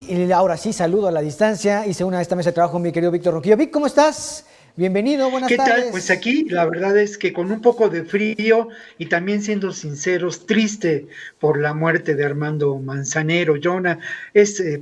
Y ahora sí, saludo a la distancia y se une a esta mesa de trabajo mi querido Víctor Ronquillo. Vic, ¿cómo estás? Bienvenido, buenas ¿Qué tal? Pues tardes. aquí la verdad es que con un poco de frío y también siendo sinceros, triste por la muerte de Armando Manzanero, Jonah,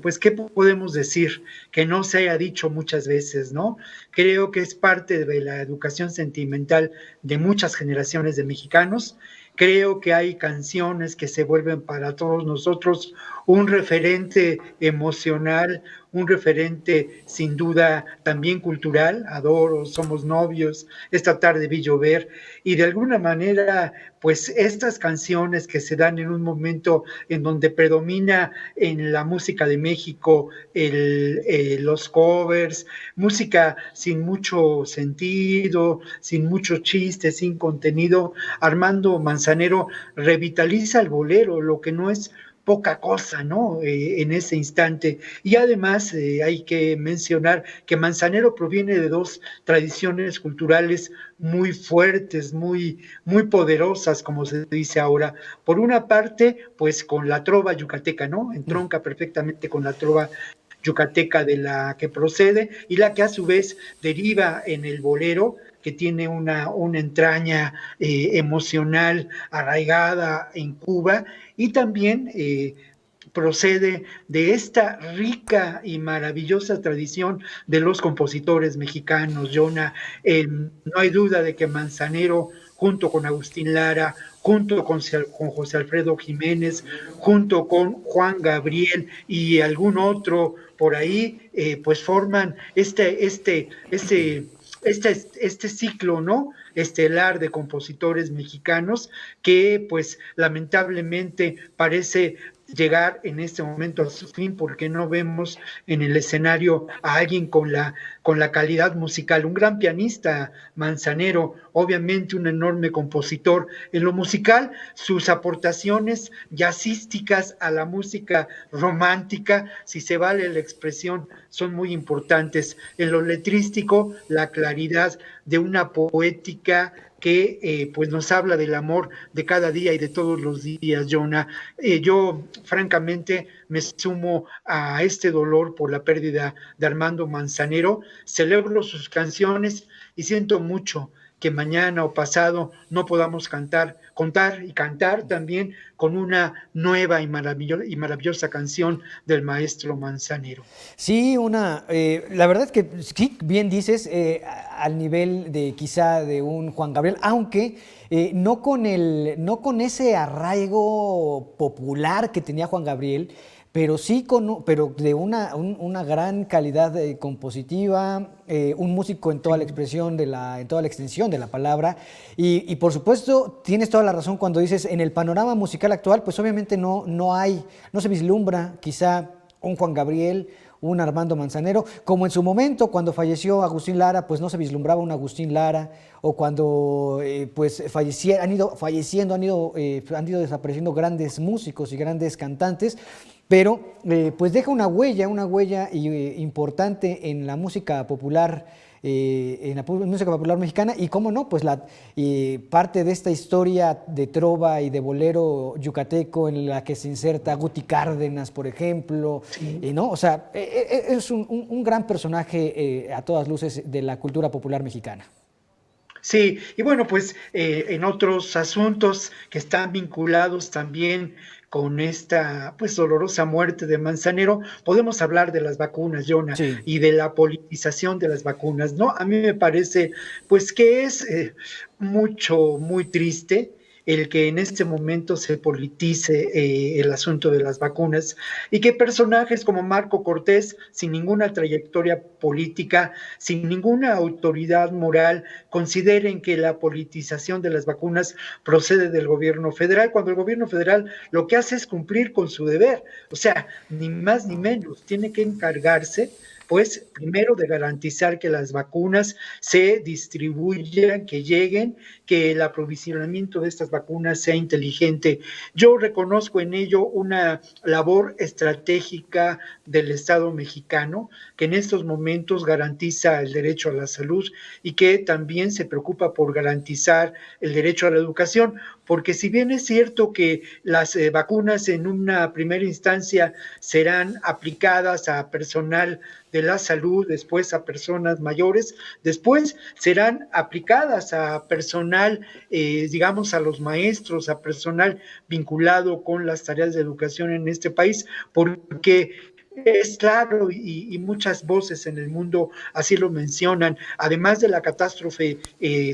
pues, ¿qué podemos decir? Que no se haya dicho muchas veces, ¿no? Creo que es parte de la educación sentimental de muchas generaciones de mexicanos. Creo que hay canciones que se vuelven para todos nosotros un referente emocional, un referente sin duda también cultural. Adoro, Somos novios, Esta tarde vi llover, y de alguna manera pues estas canciones que se dan en un momento en donde predomina en la música de México los covers, música sin mucho sentido, sin mucho chiste, sin contenido. Armando Manzanero revitaliza el bolero, lo que no es poca cosa, ¿no? En ese instante. Y además hay que mencionar que Manzanero proviene de dos tradiciones culturales muy fuertes, muy poderosas, como se dice ahora. Por una parte, pues con la trova yucateca, ¿no? Entronca perfectamente con la trova yucateca de la que procede y la que a su vez deriva en el bolero, que tiene una entraña emocional arraigada en Cuba, y también procede de esta rica y maravillosa tradición de los compositores mexicanos, Jonah. No hay duda de que Manzanero, junto con Agustín Lara, junto con José Alfredo Jiménez, junto con Juan Gabriel y algún otro por ahí, pues forman este ciclo, ¿no? Estelar de compositores mexicanos que pues lamentablemente parece llegar en este momento a su fin, porque no vemos en el escenario a alguien con la calidad musical, un gran pianista, Manzanero, obviamente un enorme compositor. En lo musical, sus aportaciones jazzísticas a la música romántica, si se vale la expresión, son muy importantes. En lo letrístico, la claridad de una poética que pues nos habla del amor de cada día y de todos los días, Jonah. Yo francamente me sumo a este dolor por la pérdida de Armando Manzanero, celebro sus canciones y siento mucho que mañana o pasado no podamos contar y cantar también con una nueva y maravillosa canción del maestro Manzanero. Sí, la verdad es que sí, bien dices, al nivel de quizá de un Juan Gabriel, aunque no con ese arraigo popular que tenía Juan Gabriel, pero sí pero de una gran calidad compositiva, un músico en toda la Sí, expresión en toda la extensión de la palabra, y por supuesto tienes toda la razón cuando dices en el panorama musical actual, pues obviamente no se vislumbra quizá un Juan Gabriel, un Armando Manzanero, como en su momento cuando falleció Agustín Lara, pues no se vislumbraba un Agustín Lara, o cuando pues han ido falleciendo, han ido desapareciendo grandes músicos y grandes cantantes, pero pues deja una huella importante en la música popular en la música popular mexicana y cómo no, pues parte de esta historia de trova y de bolero yucateco en la que se inserta Guti Cárdenas, por ejemplo, sí. ¿no? O sea, es un gran personaje a todas luces de la cultura popular mexicana. Sí, y bueno, pues en otros asuntos que están vinculados también con esta pues dolorosa muerte de Manzanero, podemos hablar de las vacunas, Jonah, Sí. y de la politización de las vacunas, ¿no? A mí me parece pues que es muy triste el que en este momento se politice el asunto de las vacunas y que personajes como Marco Cortés, sin ninguna trayectoria política, sin ninguna autoridad moral, consideren que la politización de las vacunas procede del gobierno federal, cuando el gobierno federal lo que hace es cumplir con su deber, o sea, ni más ni menos, tiene que encargarse pues primero de garantizar que las vacunas se distribuyan, que lleguen, que el aprovisionamiento de estas vacunas sea inteligente. Yo reconozco en ello una labor estratégica del Estado mexicano, que en estos momentos garantiza el derecho a la salud y que también se preocupa por garantizar el derecho a la educación, porque si bien es cierto que las vacunas en una primera instancia serán aplicadas a personal de la salud, después a personas mayores, después serán aplicadas a personal, digamos, a los maestros, a personal vinculado con las tareas de educación en este país, porque es claro y muchas voces en el mundo así lo mencionan, además de la catástrofe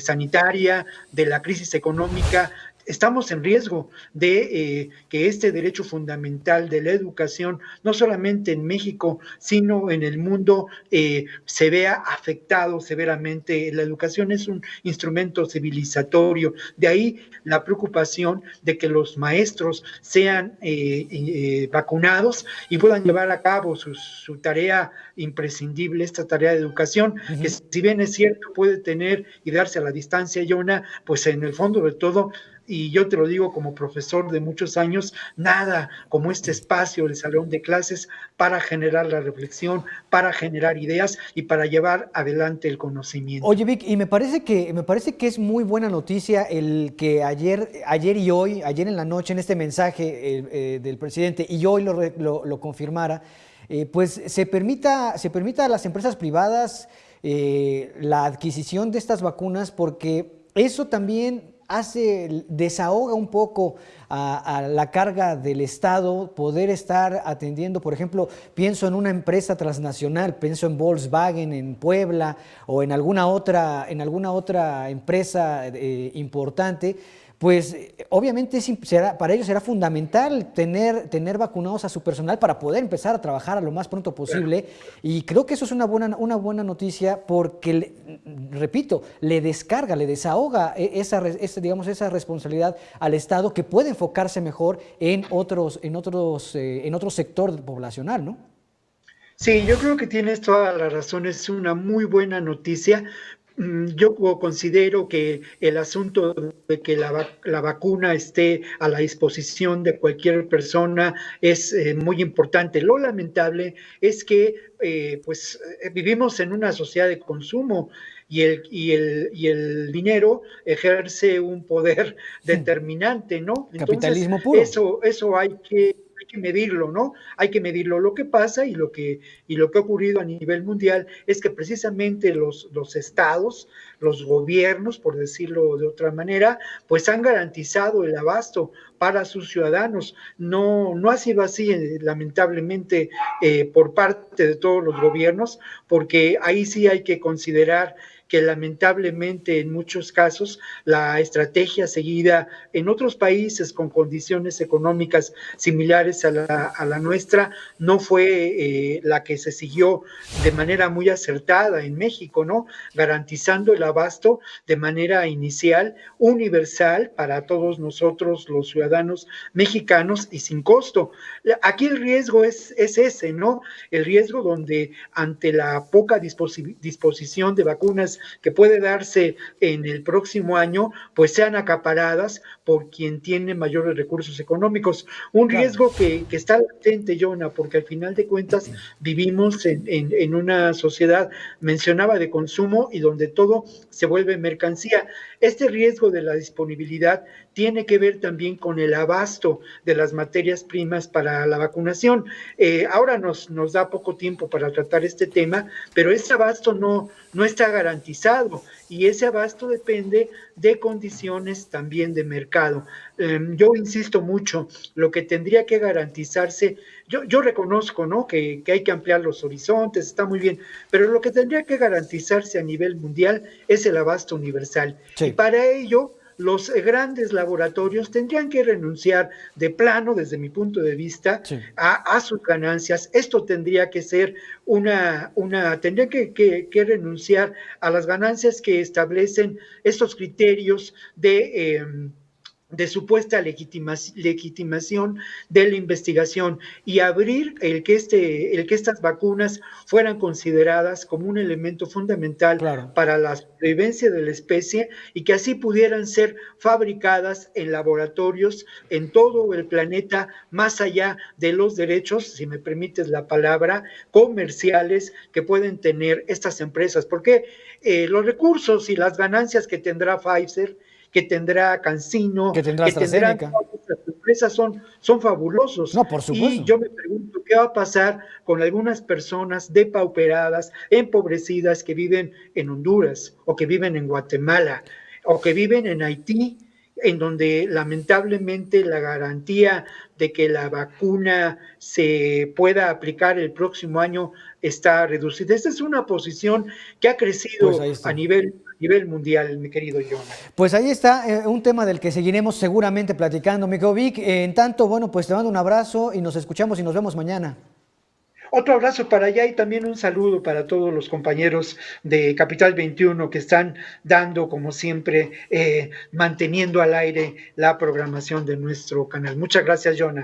sanitaria, de la crisis económica, estamos en riesgo de que este derecho fundamental de la educación, no solamente en México, sino en el mundo, se vea afectado severamente. La educación es un instrumento civilizatorio, de ahí la preocupación de que los maestros sean vacunados y puedan llevar a cabo su tarea imprescindible, esta tarea de educación, que si bien es cierto puede tener y darse a la distancia, Yona, pues en el fondo de todo, y yo te lo digo como profesor de muchos años, nada como este espacio, el salón de clases, para generar la reflexión, para generar ideas y para llevar adelante el conocimiento. Oye, Vic, y me parece que es muy buena noticia el que ayer y hoy, ayer en la noche, en este mensaje del presidente, y hoy lo confirmara, pues se permita a las empresas privadas la adquisición de estas vacunas, porque eso también desahoga un poco a la carga del Estado, poder estar atendiendo, por ejemplo, pienso en una empresa transnacional, pienso en Volkswagen en Puebla o en alguna otra empresa importante. Pues obviamente para ellos será fundamental tener vacunados a su personal para poder empezar a trabajar a lo más pronto posible. Y creo que eso es una buena noticia porque, repito, le descarga, le desahoga esa responsabilidad al Estado, que puede enfocarse mejor en otro sector poblacional, ¿no? Sí, yo creo que tienes toda la razón, es una muy buena noticia. Yo considero que el asunto de que la vacuna esté a la disposición de cualquier persona es muy importante. Lo lamentable es que vivimos en una sociedad de consumo y el dinero ejerce un poder determinante, ¿no? Entonces, Capitalismo puro. eso hay que medirlo, ¿no? Hay que medirlo. Lo que pasa y lo que ha ocurrido a nivel mundial es que precisamente los estados, los gobiernos, por decirlo de otra manera, pues han garantizado el abasto para sus ciudadanos. No ha sido así, lamentablemente, por parte de todos los gobiernos, porque ahí sí hay que considerar que lamentablemente en muchos casos la estrategia seguida en otros países con condiciones económicas similares a la nuestra no fue la que se siguió de manera muy acertada en México, ¿no? Garantizando el abasto de manera inicial, universal para todos nosotros los ciudadanos mexicanos y sin costo. Aquí el riesgo es ese, ¿no? El riesgo donde ante la poca disposición de vacunas que puede darse en el próximo año, pues sean acaparadas por quien tiene mayores recursos económicos. Un riesgo que está latente, Jonah, porque al final de cuentas vivimos en una sociedad, mencionaba, de consumo y donde todo se vuelve mercancía. Este riesgo de la disponibilidad tiene que ver también con el abasto de las materias primas para la vacunación. Ahora nos da poco tiempo para tratar este tema, pero ese abasto no está garantizado y ese abasto depende de condiciones también de mercado. Yo insisto mucho, lo que tendría que garantizarse, yo reconozco, ¿no?, que hay que ampliar los horizontes, está muy bien, pero lo que tendría que garantizarse a nivel mundial es el abasto universal. Sí. Y para ello, los grandes laboratorios tendrían que renunciar de plano, desde mi punto de vista, sí, a sus ganancias. Esto tendría que ser tendría que renunciar a las ganancias que establecen estos criterios de de supuesta legitimación de la investigación y abrir el que estas vacunas fueran consideradas como un elemento fundamental Claro. para la sobrevivencia de la especie y que así pudieran ser fabricadas en laboratorios en todo el planeta, más allá de los derechos, si me permites la palabra, comerciales que pueden tener estas empresas, porque los recursos y las ganancias que tendrá Pfizer, que tendrá CanSino, Que tendrá que tendrán AstraZeneca. todas estas empresas son fabulosos. No, por Y supuesto. yo me pregunto qué va a pasar con algunas personas depauperadas, empobrecidas que viven en Honduras o que viven en Guatemala o que viven en Haití, en donde lamentablemente la garantía de que la vacuna se pueda aplicar el próximo año está reducida. Esta es una posición que ha Pues crecido ahí a está. nivel mundial, mi querido Jonah. Pues ahí está un tema del que seguiremos seguramente platicando, mi querido Vic. En tanto, bueno, pues te mando un abrazo y nos escuchamos y nos vemos mañana. Otro abrazo para allá y también un saludo para todos los compañeros de Capital 21 que están dando, como siempre, manteniendo al aire la programación de nuestro canal. Muchas gracias, Jonah.